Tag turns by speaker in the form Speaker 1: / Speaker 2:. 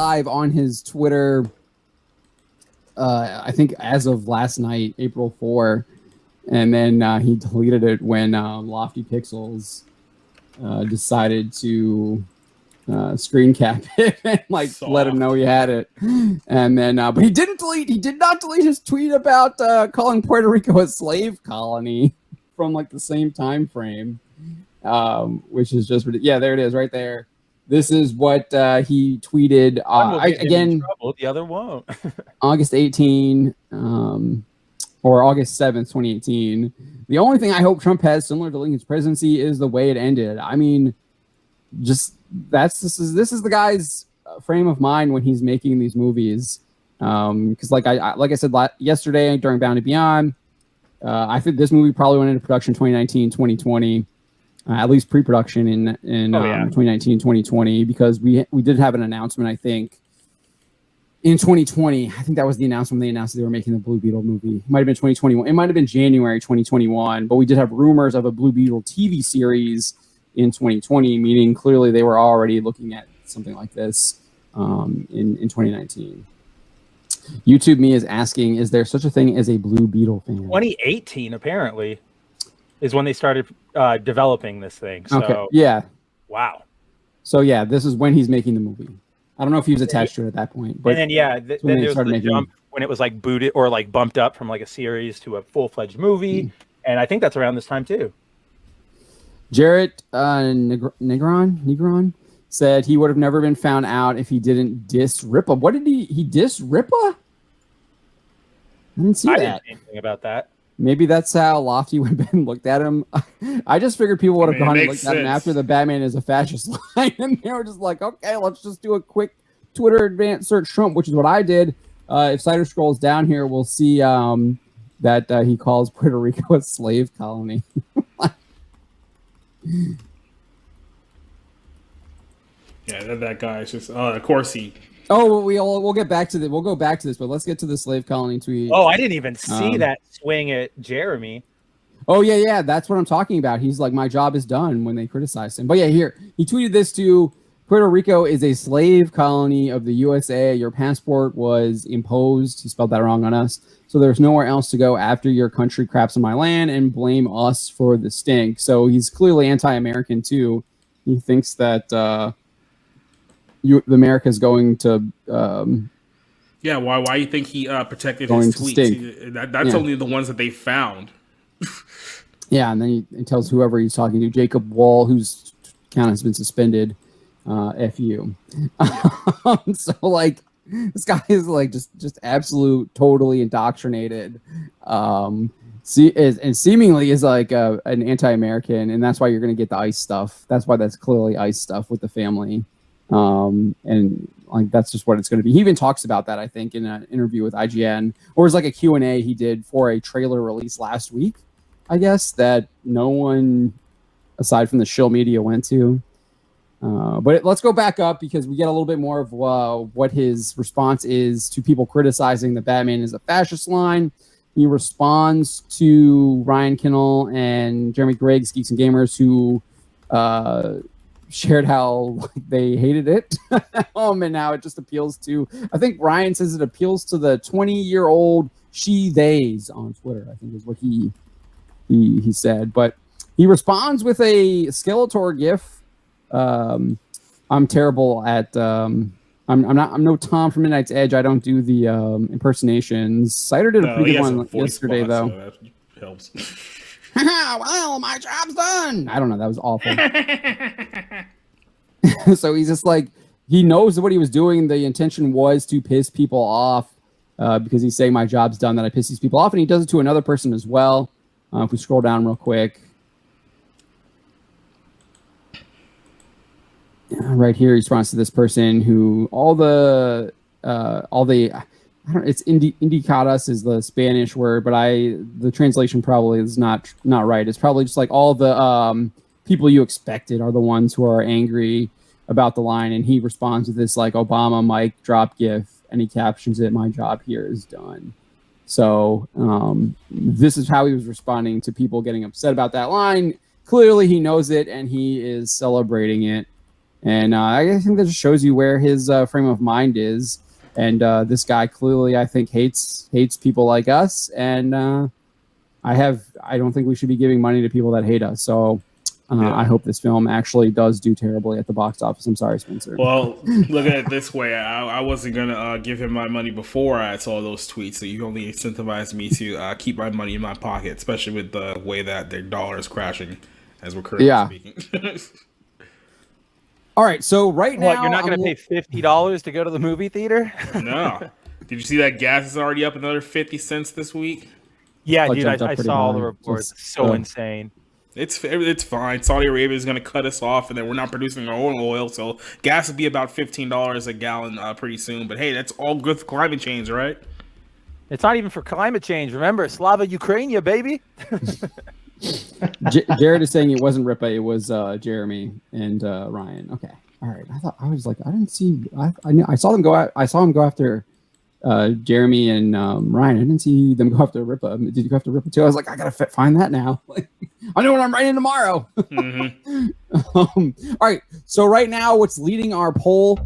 Speaker 1: live on his Twitter. I think as of last night, April 4, and then he deleted it when Lofty Pixels decided to screen cap it and let him know he had it. And then, but he didn't delete. He did not delete his tweet about calling Puerto Rico a slave colony from the same time frame, which is just ridiculous. Yeah, there it is, right there. This is what he tweeted. Again,
Speaker 2: the other won't.
Speaker 1: August 18, or August 7th, 2018. The only thing I hope Trump has similar to Lincoln's presidency is the way it ended. I mean, this is the guy's frame of mind when he's making these movies. Because like I said yesterday during Bound and Beyond, I think this movie probably went into production 2019, 2020. At least pre-production in 2019, 2020, because we did have an announcement, I think, in 2020. I think that was the announcement. They announced they were making the Blue Beetle movie. It might have been 2021. It might have been January 2021, but we did have rumors of a Blue Beetle TV series in 2020, meaning clearly they were already looking at something like this in 2019. YouTube me is asking, is there such a thing as a Blue Beetle fan?
Speaker 2: 2018, apparently, is when they started developing this thing. So,
Speaker 1: okay. Yeah.
Speaker 2: Wow.
Speaker 1: So yeah, this is when he's making the movie. I don't know if he was attached to it at that point. But
Speaker 2: and then then there was the jump when it was booted or bumped up from a series to a full-fledged movie. And I think that's around this time too.
Speaker 1: Jarrett Negron said he would have never been found out if he didn't diss Ripa. What did he diss Ripa? I didn't see that.
Speaker 2: I didn't see anything about that.
Speaker 1: Maybe that's how Lofty would have been looked at him. I just figured people would have gone and looked at him after the Batman is a fascist line, and they were just like, okay, let's just do a quick Twitter advanced search Trump, which is what I did. If Cider scrolls down here, we'll see that he calls Puerto Rico a slave colony.
Speaker 3: Yeah, that guy is just. Of course he.
Speaker 1: Oh, we'll get back to that. We'll go back to this, but let's get to the slave colony tweet.
Speaker 2: Oh, I didn't even see that swing at Jeremy.
Speaker 1: Oh yeah, that's what I'm talking about. He's like, my job is done when they criticized him. But yeah, here he tweeted this to Puerto Rico is a slave colony of the USA. Your passport was imposed. He spelled that wrong on us. So there's nowhere else to go after your country craps on my land and blame us for the stink. So he's clearly anti-American too. He thinks that America is going to.
Speaker 3: Yeah, why you think he protected his tweets? That's only the ones that they found.
Speaker 1: Yeah, and then he tells whoever he's talking to, Jacob Wall, whose account has been suspended. F you. So this guy is just absolute, totally indoctrinated. And seemingly is an anti-American, and that's why you're going to get the ICE stuff. That's why that's clearly ICE stuff with the family. And that's just what it's going to be. He even talks about that, I think, in an interview with IGN, or it's a Q&A he did for a trailer release last week, I guess, that no one aside from the shill media went to. But let's go back up because we get a little bit more of what his response is to people criticizing the Batman is a fascist line. He responds to Ryan Kinnell and Jeremy Greggs, Geeks and Gamers, who shared how they hated it. And now it just appeals to, I think Ryan says it appeals to the 20-year-old she-theys on Twitter, I think is what he said. But he responds with a Skeletor gif. I'm terrible at I'm no Tom from Midnight's Edge. I don't do the impersonations. Cider did a pretty good one yesterday, though.
Speaker 3: So that helps.
Speaker 1: Well, my job's done. I don't know. That was awful. So he's just he knows what he was doing. The intention was to piss people off because he's saying my job's done, that I piss these people off. And he does it to another person as well. If we scroll down real quick. Right here, he responds to this person who it's indicadas is the Spanish word, but the translation probably is not right. It's probably just all the people you expected are the ones who are angry about the line, and he responds with this Obama mic drop gif, and he captions it, "My job here is done." So this is how he was responding to people getting upset about that line. Clearly, he knows it, and he is celebrating it. And I think that just shows you where his frame of mind is. And this guy clearly, I think, hates people like us. And I don't think we should be giving money to people that hate us. So I hope this film actually does do terribly at the box office. I'm sorry, Spencer.
Speaker 3: Well, look at it this way. I wasn't going to give him my money before I saw those tweets. So you only incentivized me to keep my money in my pocket, especially with the way that their dollar is crashing as we're currently speaking.
Speaker 1: All right. So now,
Speaker 2: you're not going to pay $50 to go to the movie theater?
Speaker 3: No. Did you see that gas is already up another 50 cents this week?
Speaker 2: Yeah, dude, I saw all the reports. It's so insane.
Speaker 3: It's fine. Saudi Arabia is going to cut us off, and then we're not producing our own oil, so gas will be about $15 a gallon pretty soon. But hey, that's all good for climate change, right?
Speaker 2: It's not even for climate change. Remember, Slava Ukrainia, baby.
Speaker 1: Jared is saying it wasn't Ripa, it was Jeremy and Ryan. Okay, all right. I was like, I didn't see. I saw them go out. I saw him go after Jeremy and Ryan. I didn't see them go after Ripa. Did you go after Ripa too? I was like, I gotta find that now. I know what I'm writing tomorrow.
Speaker 3: Mm-hmm.
Speaker 1: All right. So right now, what's leading our poll?